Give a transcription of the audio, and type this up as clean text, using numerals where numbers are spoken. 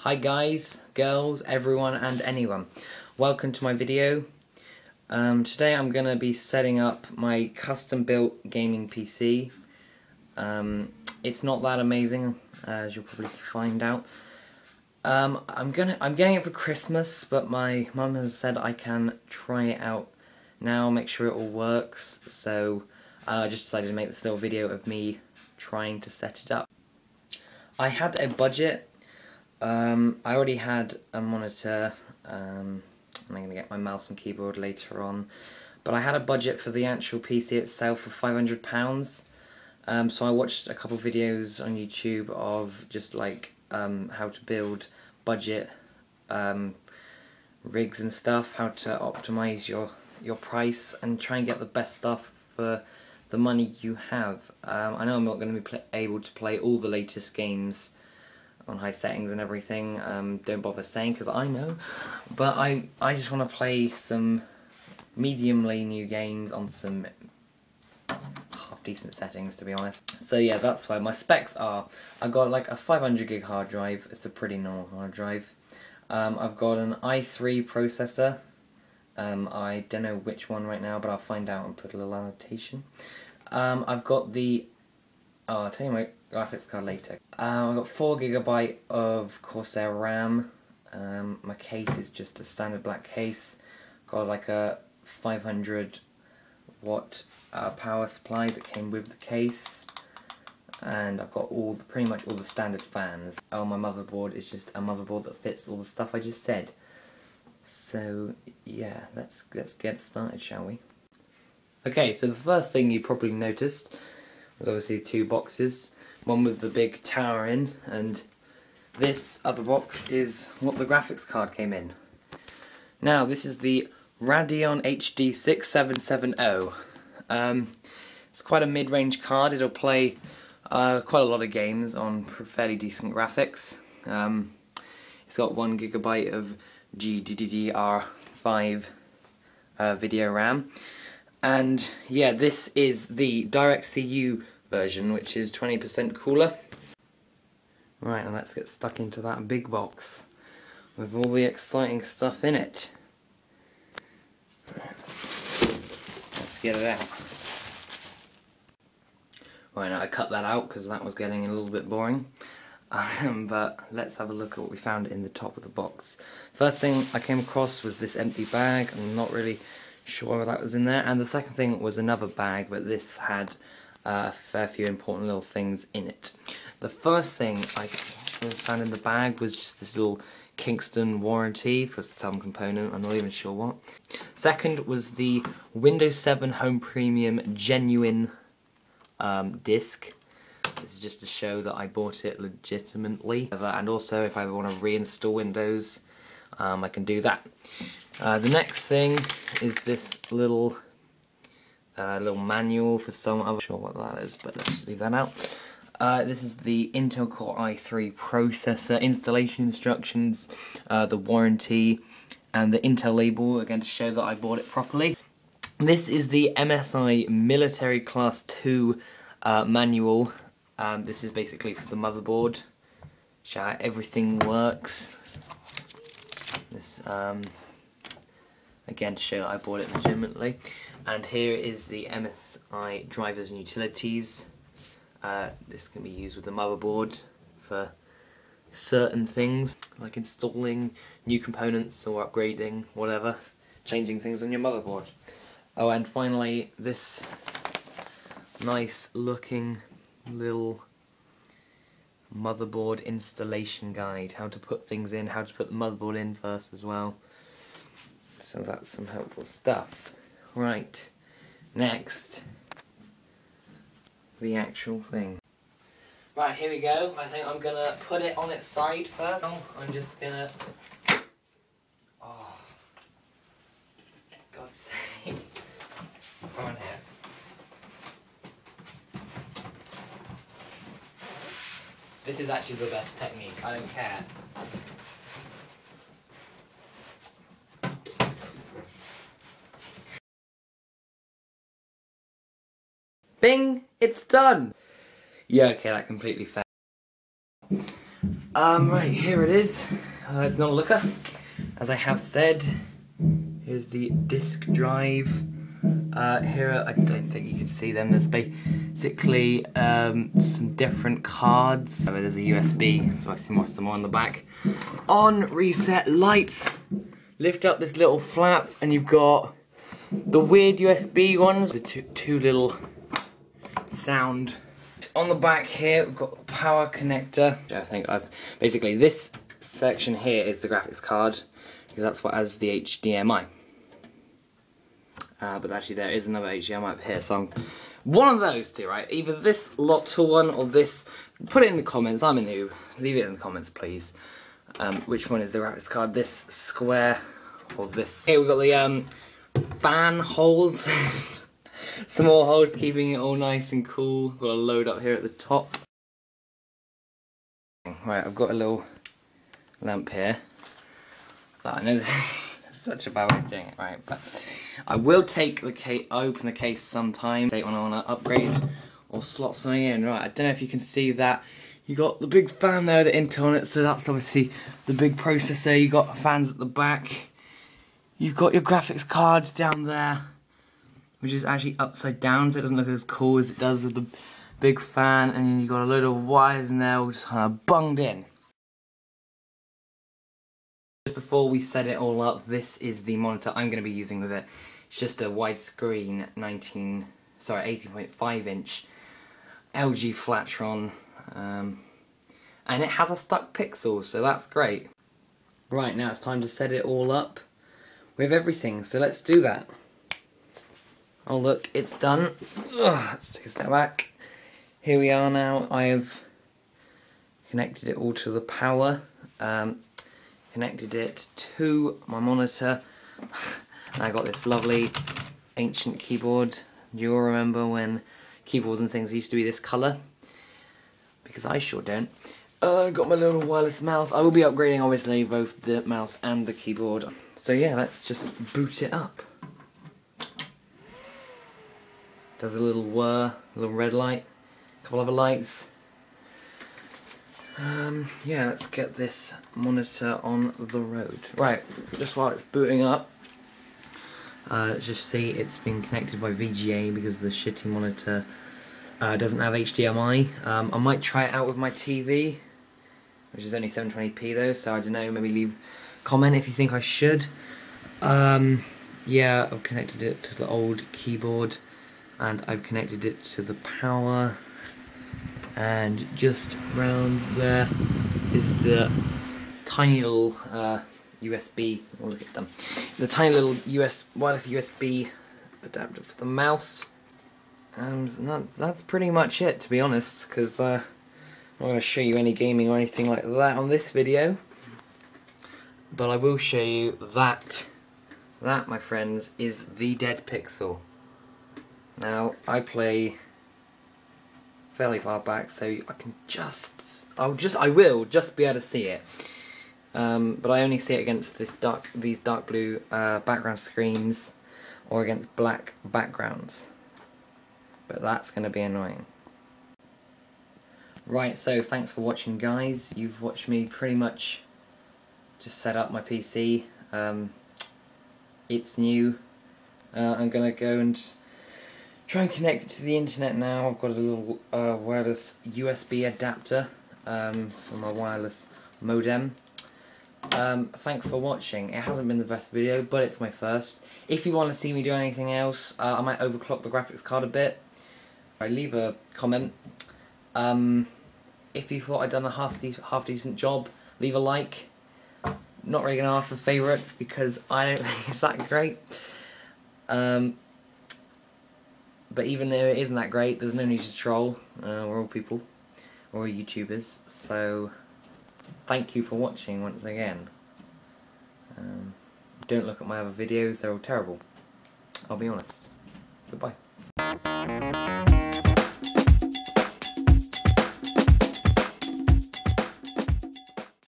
Hi guys, girls, everyone and anyone. Welcome to my video. Today I'm going to be setting up my custom built gaming PC. It's not that amazing, as you'll probably find out. I'm getting it for Christmas, but my mum has said I can try it out now, make sure it all works. So I just decided to make this little video of me trying to set it up. I had a budget. I already had a monitor. I'm going to get my mouse and keyboard later on, but I had a budget for the actual PC itself of £500. So I watched a couple of videos on YouTube of just like how to build budget rigs and stuff, how to optimize your price and try and get the best stuff for the money you have. I know I'm not going to be able to play all the latest games on high settings and everything, don't bother saying because I know, but I just want to play some mediumly new games on some half decent settings, to be honest. So yeah, that's why my specs are, I've got like a 500 gig hard drive. It's a pretty normal hard drive. I've got an i3 processor. I don't know which one right now, but I'll find out and put a little annotation. I've got the, I'll tell you my graphics card later. I've got 4GB of Corsair RAM. My case is just a standard black case. Got like a 500 watt power supply that came with the case. And I've got pretty much all the standard fans. Oh, my motherboard is just a motherboard that fits all the stuff I just said. So yeah, let's get started, shall we? Okay, so the first thing you probably noticed was obviously two boxes. One with the big tower in, and this other box is what the graphics card came in. Now, this is the Radeon HD 6770. It's quite a mid-range card. It'll play quite a lot of games on fairly decent graphics. It's got 1GB of GDDR5 video RAM. And yeah, this is the DirectCU version, which is 20% cooler. Right, and let's get stuck into that big box with all the exciting stuff in it. Let's get it out. Right, now I cut that out because that was getting a little bit boring. But let's have a look at what we found in the top of the box. First thing I came across was this empty bag. I'm not really sure that was in there. And the second thing was another bag, but this had a fair few important little things in it. The first thing I found in the bag was just this little Kingston warranty for some component, I'm not even sure what. Second was the Windows 7 Home Premium Genuine disc. This is just to show that I bought it legitimately. And also, if I want to reinstall Windows, I can do that. The next thing is this little manual for some, I'm not sure what that is, but let's leave that out. This is the Intel Core i3 processor, installation instructions, the warranty, and the Intel label, again to show that I bought it properly. This is the MSI Military Class 2 manual. This is basically for the motherboard. Show how everything works. This, again to show that I bought it legitimately. And here is the MSI drivers and utilities. This can be used with the motherboard for certain things, like installing new components or upgrading, whatever, changing things on your motherboard. Oh, and finally, this nice looking little motherboard installation guide, how to put things in, how to put the motherboard in first as well. So that's some helpful stuff. Right, next, the actual thing. Right, here we go. I think I'm gonna put it on its side first. I'm just gonna, oh, God's sake. Come on here. This is actually the best technique, I don't care. Bing! It's done! Yeah, okay, that completely failed. Right, here it is. It's not a looker. As I have said, here's the disk drive. Here, I don't think you can see them. There's basically some different cards. There's a USB, so I see most of them on the back. On reset lights, lift up this little flap, and you've got the weird USB ones. The two little sound. On the back here, we've got a power connector. I think basically this section here is the graphics card, because that's what has the HDMI. But actually there is another HDMI up here, so I'm one of those two, right? Either this Lotto one or this. Put it in the comments. I'm a noob. Leave it in the comments, please. Which one is the graphics card? This square or this? Here we've got the fan holes. Some more holes keeping it all nice and cool. Got a load up here at the top. Right, I've got a little lamp here. I know this is such a bad way of doing it, right? But I will take the case, open the case sometime. When I want to upgrade or slot something in. Right, I don't know if you can see that. You got the big fan there, the Intel on it, so that's obviously the big processor. You got fans at the back. You've got your graphics card down there, which is actually upside down, so it doesn't look as cool as it does with the big fan. And then you've got a load of wires in there, all just kind of bunged in. Just before we set it all up, this is the monitor I'm going to be using with it. It's just a widescreen 18.5 inch LG Flatron, and it has a stuck pixel, so that's great. Right, now it's time to set it all up with everything, so let's do that. Oh look, it's done. Ugh, let's take a step back. Here we are now. I have connected it all to the power, connected it to my monitor, and I got this lovely ancient keyboard. Do you all remember when keyboards and things used to be this colour? Because I sure don't. Got my little wireless mouse. I will be upgrading obviously both the mouse and the keyboard. So yeah, let's just boot it up. Does a little whir, a little red light, a couple other lights. Yeah, let's get this monitor on the road. Right, just while it's booting up, let's just see it's been connected by VGA because the shitty monitor doesn't have HDMI. I might try it out with my TV, which is only 720p though, so I don't know, maybe leave a comment if you think I should. Yeah, I've connected it to the old keyboard, and I've connected it to the power, and just round there is the tiny little USB, oh look it's done, the tiny little wireless USB adapter for the mouse, and that's pretty much it, to be honest, because I'm not going to show you any gaming or anything like that on this video, but I will show you that. That, my friends, is the Dead Pixel. Now, I play fairly far back, so I can I will just be able to see it. But I only see it against these dark blue background screens, or against black backgrounds. But that's going to be annoying. Right, so thanks for watching, guys. You've watched me pretty much just set up my PC. It's new. I'm going to go and try and connect it to the internet now. I've got a little wireless USB adapter for my wireless modem. Thanks for watching. It hasn't been the best video, but it's my first. If you want to see me do anything else, I might overclock the graphics card a bit. Leave a comment. If you thought I'd done a half decent job, leave a like. Not really going to ask for favourites because I don't think it's that great. But even though it isn't that great, there's no need to troll. We're all people. We're all YouTubers. So, thank you for watching once again. Don't look at my other videos, they're all terrible. I'll be honest. Goodbye.